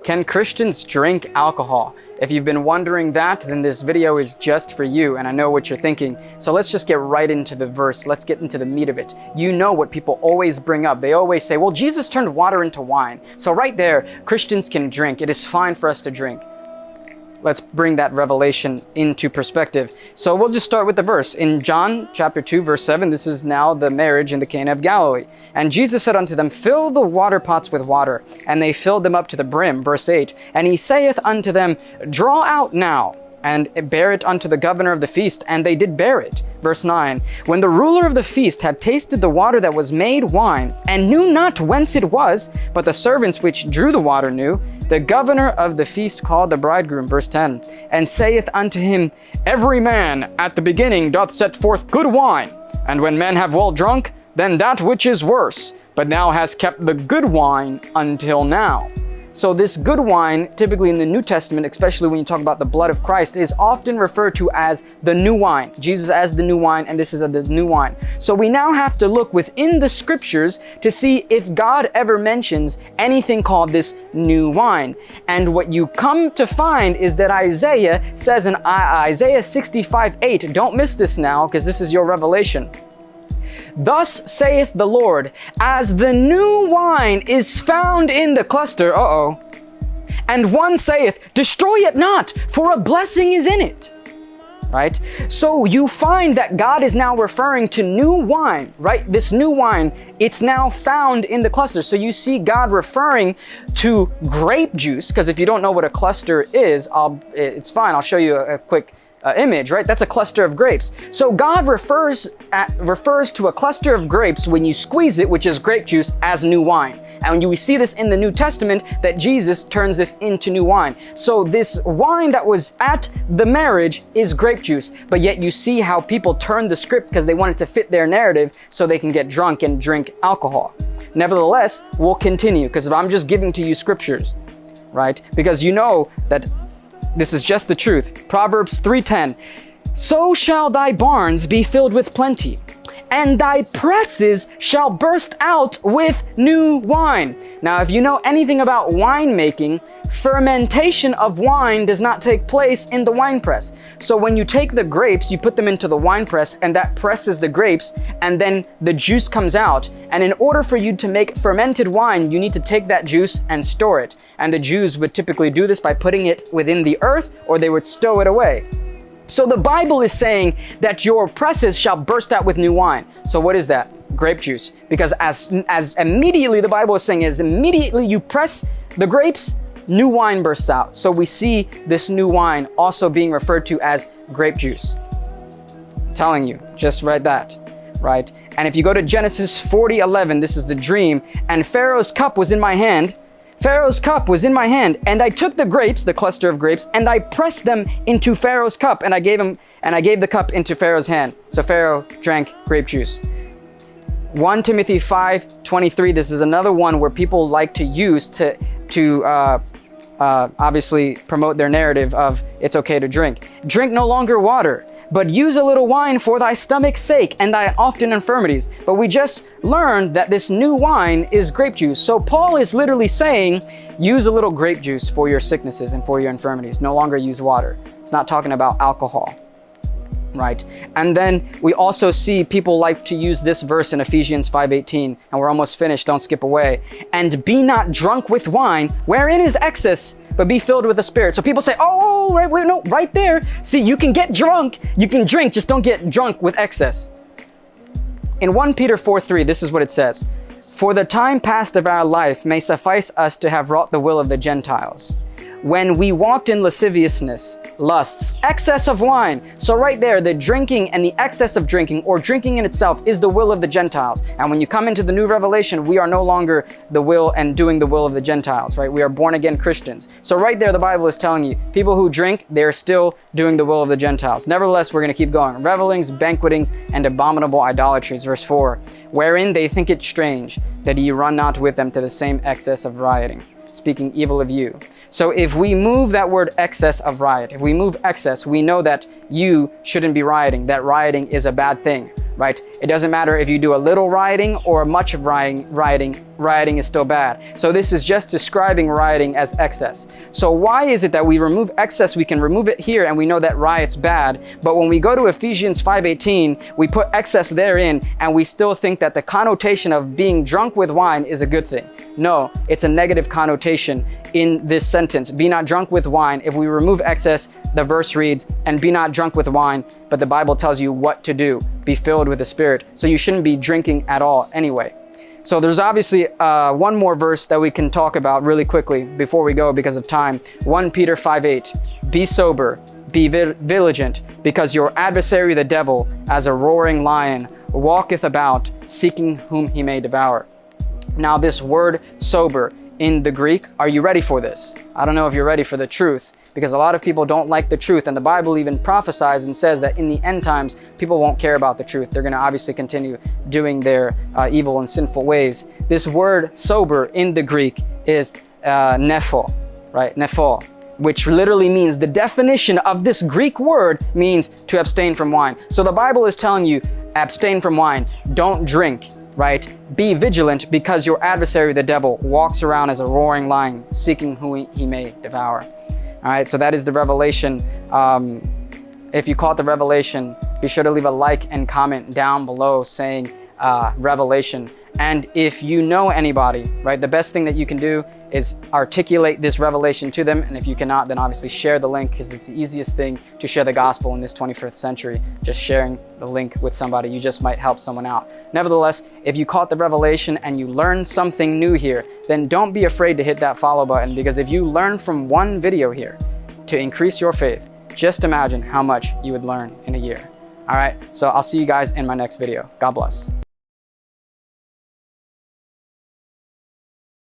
Can Christians drink alcohol? If you've been wondering that, then this video is just for you, and I know what you're thinking. So let's just get right into the verse. Let's get into the meat of it. You know what people always bring up. They always say, well, Jesus turned water into wine. So right there, Christians can drink. It is fine for us to drink. Let's bring that revelation into perspective. So we'll just start with the verse. In John chapter 2, verse 7, this is now the marriage in the Cana of Galilee. And Jesus said unto them, fill the water pots with water. And they filled them up to the brim. Verse 8, and he saith unto them, draw out now, and bear it unto the governor of the feast. And they did bear it. Verse 9, when the ruler of the feast had tasted the water that was made wine, and knew not whence it was, but the servants which drew the water knew, the governor of the feast called the bridegroom, verse 10, and saith unto him, every man at the beginning doth set forth good wine, and when men have well drunk, then that which is worse, but thou hast kept the good wine until now. So this good wine, typically in the New Testament, especially when you talk about the blood of Christ, is often referred to as the new wine. Jesus as the new wine, and this is the new wine. So we now have to look within the scriptures to see if God ever mentions anything called this new wine. And what you come to find is that Isaiah says in Isaiah 65:8, don't miss this now, because this is your revelation. Thus saith the Lord, as the new wine is found in the cluster, and one saith, destroy it not, for a blessing is in it. Right? So you find that God is now referring to new wine, right? This new wine, it's now found in the cluster. So you see God referring to grape juice, because if you don't know what a cluster is, it's fine. I'll show you a quick image, right? That's a cluster of grapes. So God refers to a cluster of grapes when you squeeze it, which is grape juice, as new wine. And we see this in the New Testament, that Jesus turns this into new wine. So this wine that was at the marriage is grape juice, but yet you see how people turn the script because they wanted to fit their narrative so they can get drunk and drink alcohol. Nevertheless, we'll continue, because I'm just giving to you scriptures, right? Because you know that this is just the truth. Proverbs 3:10, so shall thy barns be filled with plenty, and thy presses shall burst out with new wine. Now, if you know anything about winemaking, fermentation of wine does not take place in the wine press. So when you take the grapes, you put them into the wine press, and that presses the grapes, and then the juice comes out. And in order for you to make fermented wine, you need to take that juice and store it. And the Jews would typically do this by putting it within the earth, or they would stow it away. So the Bible is saying that your presses shall burst out with new wine. So what is that? Grape juice. Because as immediately, the Bible is saying, as immediately you press the grapes, new wine bursts out. So we see this new wine also being referred to as grape juice. I'm telling you, just read that, right? And if you go to Genesis 40:11, this is the dream, and Pharaoh's cup was in my hand. Pharaoh's cup was in my hand, and I took the grapes, the cluster of grapes, and I pressed them into Pharaoh's cup, and I gave the cup into Pharaoh's hand. So Pharaoh drank grape juice. 1 Timothy 5:23, this is another one where people like to use to obviously promote their narrative of it's okay to drink. Drink no longer water, but use a little wine for thy stomach's sake and thy often infirmities. But we just learned that this new wine is grape juice. So Paul is literally saying, use a little grape juice for your sicknesses and for your infirmities. No longer use water. It's not talking about alcohol, right? And then we also see people like to use this verse in Ephesians 5:18, and we're almost finished, don't skip away. And be not drunk with wine, wherein is excess, but be filled with the Spirit. So people say, oh, right there. See, you can get drunk, you can drink, just don't get drunk with excess. In 1 Peter 4:3, this is what it says. For the time past of our life may suffice us to have wrought the will of the Gentiles, when we walked in lasciviousness, lusts, excess of wine. So right there, the drinking and the excess of drinking, or drinking in itself, is the will of the Gentiles. And when you come into the new revelation, we are no longer the will and doing the will of the Gentiles, right? We are born again Christians. So right there, the Bible is telling you, people who drink, they're still doing the will of the Gentiles. Nevertheless, we're going to keep going. Revelings, banquetings, and abominable idolatries. Verse 4, wherein they think it strange that ye run not with them to the same excess of rioting, speaking evil of you. So if we move that word excess of riot, if we move excess, we know that you shouldn't be rioting, that rioting is a bad thing, right? It doesn't matter if you do a little rioting or much of rioting is still bad. So this is just describing rioting as excess. So why is it that we remove excess? We can remove it here and we know that riot's bad, but when we go to Ephesians 5:18, we put excess therein and we still think that the connotation of being drunk with wine is a good thing. No, it's a negative connotation in this sentence. Be not drunk with wine. If we remove excess, the verse reads, and be not drunk with wine, but the Bible tells you what to do. Be filled with the Spirit. So you shouldn't be drinking at all anyway. So there's obviously one more verse that we can talk about really quickly before we go because of time. 1 Peter 5:8, be sober, be vigilant, because your adversary the devil, as a roaring lion, walketh about, seeking whom he may devour. Now this word sober in the Greek, are you ready for this? I don't know if you're ready for the truth, because a lot of people don't like the truth, and the Bible even prophesies and says that in the end times, people won't care about the truth. They're going to obviously continue doing their evil and sinful ways. This word sober in the Greek is nepho, right? Nepho, which literally means, the definition of this Greek word means to abstain from wine. So the Bible is telling you, abstain from wine, don't drink, right? Be vigilant, because your adversary, the devil, walks around as a roaring lion, seeking who he may devour. All right, so that is the revelation. If you caught the revelation, be sure to leave a like and comment down below saying revelation. And if you know anybody, right, the best thing that you can do is articulate this revelation to them. And if you cannot, then obviously share the link, because it's the easiest thing to share the gospel in this 21st century. Just sharing the link with somebody, you just might help someone out. Nevertheless, if you caught the revelation and you learned something new here, then don't be afraid to hit that follow button, because if you learn from one video here to increase your faith, just imagine how much you would learn in a year. All right, so I'll see you guys in my next video. God bless.